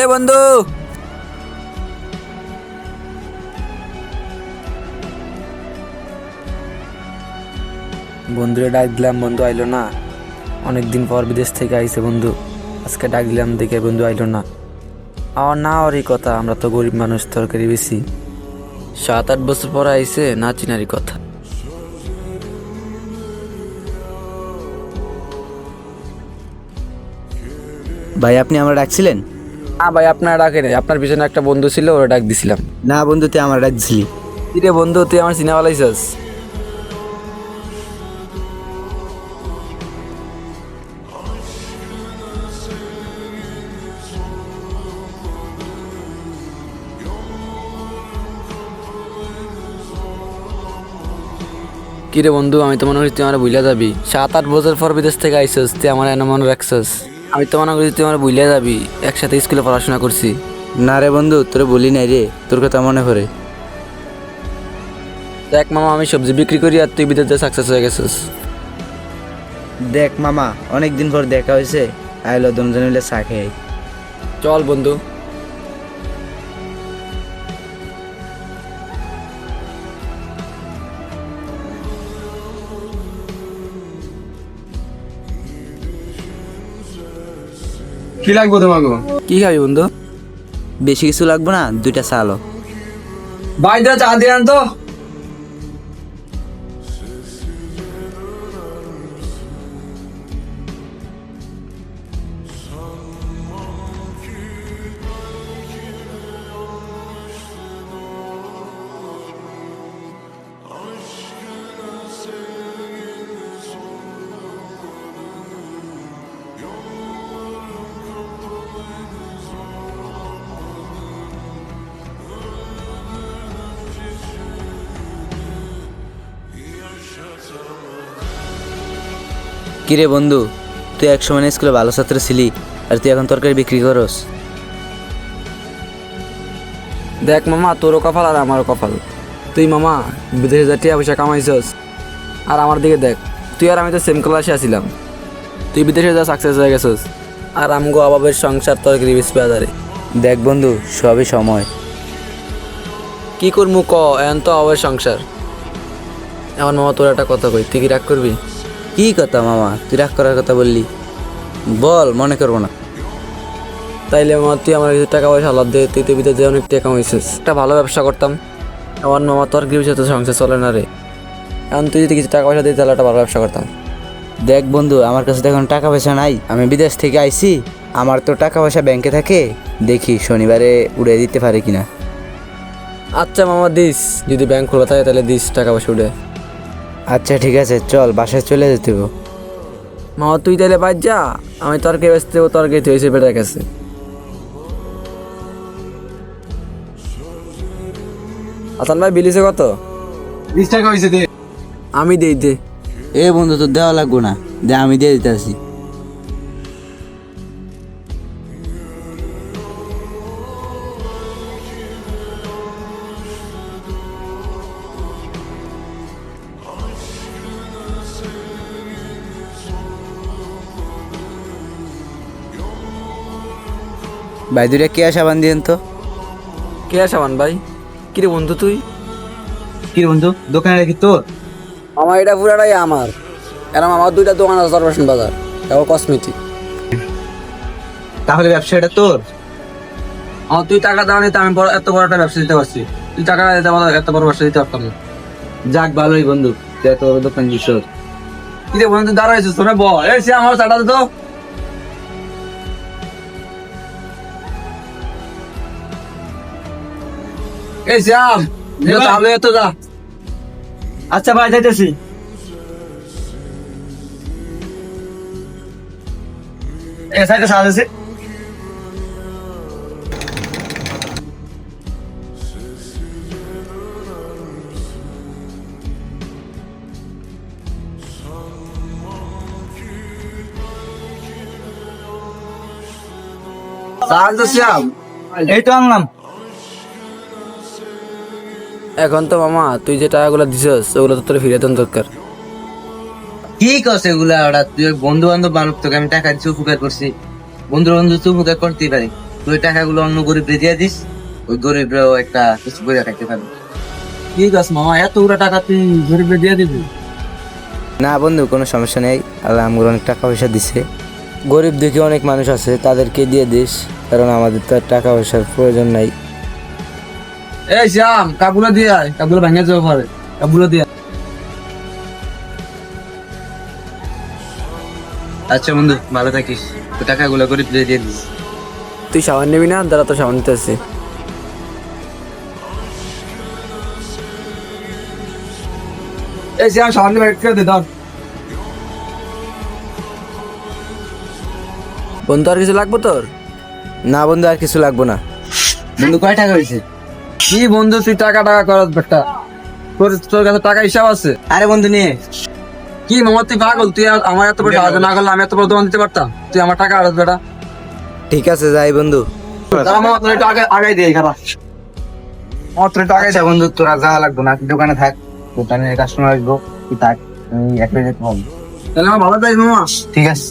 এ বন্ধু, বন্ধুরে ডাক দিলাম, বন্ধু আইলো না। অনেকদিন পর বিদেশ থেকে আইছে বন্ধু। আজকে ডাক দিলাম, দেখে বন্ধু আইলো না। আর না ওরই কথা, আমরা তো গরিব মানুষ, তরকারি বেশি। 7-8 বছর পর আইছে, না চিনারি কথা। ভাই আপনি আমার ডাকছিলেন? না ভাই, আপনার ডাকে নাই, আপনার পিছনে একটা বন্ধু ছিল, ওরা ডাক দিছিলাম। না বন্ধু, তুই আমার ডাকছিলি। কিরে বন্ধু, তুই আমার চিনা বালাইছস? কিরে বন্ধু, আমি তো মনে করি তুই আমার ভুলে যাবি। 7-8 বছর পর বিদেশ থেকে আইসস, তুই আমার এনে মনে রাখছস। আমি তো মনে করি তুই আমার ভুলে যাবি, একসাথে স্কুলে পড়াশোনা করছি। না রে বন্ধু, তোরে বলি নাই রে, তোর কথা মনে পড়ে। দেখ মামা, আমি সবজি বিক্রি করি আর তুই বিদেশে সাকসেস হয়ে গেছিস। দেখ মামা, অনেকদিন পর দেখা হয়েছে, আইলো দুজন মিলে চা খেয়ে। চল বন্ধু। কি লাগবে তোমাকে? কি খাবি বন্ধু? বেশি কিছু লাগবে না, 2টা চা লো। বাইরে চা দিয়ে আন তো। কিরে বন্ধু, তুই এক সময় স্কুলে ভালো ছাত্র ছিলি, আর তুই এখন তরকারি বিক্রি করস? দেখ মামা, তোরও কপাল আর আমারও কপাল। তুই মামা বিদেশে যা টিয়া পয়সা কামাইছস, আর আমার দিকে দেখ, তুই আর আমি তো সেম ক্লাসে আসিলাম। তুই বিদেশে যা সাকসেস হয়ে গেছস, আর আমগো অভাবের সংসার তরকারি বেশি বাজারে। দেখ বন্ধু, সবই সময়। কি করমু ক, এখন তো অভাবের সংসার। আমার মামা, তোর একটা কথা কই, তুই কি রাগ করবি? কি কথা মামা, তুই রাগ করার কথা বললি? বল, মনে করবো না। তাইলে মামা, তুই আমার কিছু টাকা পয়সা লাভ দে, তুই তো বিদেশে অনেক টাকা কামাইছিস, একটা ভালো ব্যবসা করতাম। আমার মামা, তোর কি বিষয়, তো সংসার চলে না রে। এখন তুই যদি কিছু টাকা পয়সা দিই, তাহলে একটা ভালো ব্যবসা করতাম। দেখ বন্ধু, আমার কাছে তো এখন টাকা পয়সা নাই, আমি বিদেশ থেকে আইছি। আমার তো টাকা পয়সা ব্যাংকে থাকে, দেখি শনিবারে উড়ে দিতে পারে কিনা। আচ্ছা মামা, দিস, যদি ব্যাংক খোলা থাকে তাহলে দিস, টাকা পয়সা উঠে। আচ্ছা ঠিক আছে, চল বাসায় চলে যেতে হবে। মামা তুই তাহলে বাইর যা, আমি তরকারি বেচতে দেবো, তরকারি তুই এসে বেটার কাছে। আসান ভাই, বিলিছে কত? 20 টাকা হয়েছে দে। আমি দেই দে। এ বন্ধু, তোর দেওয়া লাগবো না, দে, আমি দিয়ে দিতে আসি। ভাই 2টা কে সাবান দিয়েন তো। কে সাবান ভাই? কিরে বন্ধু তুই? কি বন্ধু, দোকানে রাখি তোর? আমার এটা পুরাটাই আমার। এরম আমার 2টা দোকান আছে চরবাসন বাজার, তারপর কসমেটিক। তাহলে ব্যবসাটা তোর? আমার তুই টাকা দাও নি, তো আমি এত বড় একটা ব্যবসা দিতে পারছি। তুই টাকা দিতে পারো, এত বড় ব্যবসা দিতে পারতাম না। যাক, ভালোই বন্ধু, তুই এত বড় দোকান দিস। কি রে বন্ধু, দাঁড়াইছিস তোরা, বল। এই সে আমার চাটা দে তো। এই শ্যাম, তাহলে এত যা। আচ্ছা ভাই, যাইতেছি। এই সাইডে সাজ আছে। সাজ তো শ্যাম, এই তো আনলাম। এখন তো মামা, তুই যে টাকাগুলো দিছস, ওগুলো তো তোর ফিরে দেন দরকার। কি করছে এগুলা? ওরা তুই বন্ধু বান্ধব বানুক, তোকে আমি টাকা দিচ্ছি, উপকার করছি। বন্ধু বন্ধু তো উপকার করতেই পারি। তুই টাকাগুলো অন্য গরিবরে দিয়ে দিস, ওই গরিবরাও একটা কিছু করে রাখতে পারবে। ঠিক আছে মামা, এতগুলো টাকা তুই গরিবে দিয়ে দিবি? না বন্ধু, কোনো সমস্যা নেই, আল্লাহ আমাকে অনেক টাকা পয়সা দিছে। গরিব দুঃখী অনেক মানুষ আছে, তাদেরকে দিয়ে দিস, কারণ আমাদের তো আর টাকা পয়সার প্রয়োজন নাই। এই শ্যাম, কাপগুলো দিয়ে আয়, কাপগুলো ভেঙে যাবে পারে, কাপগুলো দিয়ে আয়। আচ্ছা বন্ধু, ভালো থাকিস, তো টাকাগুলো গরিবদের দিয়ে দিস। তুই সাবান নিবি না? দাঁড়া, তো সাবান নিতে আসছি। এই শ্যাম, সামনে বাইক করে দে, ধর। বন্ধু আর কিছু লাগবে তোর? না বন্ধু, আর কিছু লাগবো না। বন্ধু কয় টাকা হয়েছে? কি বন্ধু, তুই টাকা টাকা করাস বেটা, তোর কাছে টাকা হিসাব আছে? আরে বন্ধু নিয়ে। কি মামা, তুই পাগল? তুই আমার এত বড় সাহায্য না করলে আমি এত বড় দোকান দিতে পারতাম? তুই আমার টাকা আড়াস বেটা। ঠিক আছে যাই বন্ধু। দাঁড়া মামা, তোর একটু আগাই দিয়ে খারাপ। আমার তোর একটু আগাই আচ্ছা বন্ধু, তোরা যাওয়া লাগবো না, তুই দোকানে থাক, দোকানে কাস্টমার আসবো, তুই থাক, আমি এক মিনিট পাবো। তাহলে আমার ভালো যাই মামা। ঠিক আছে।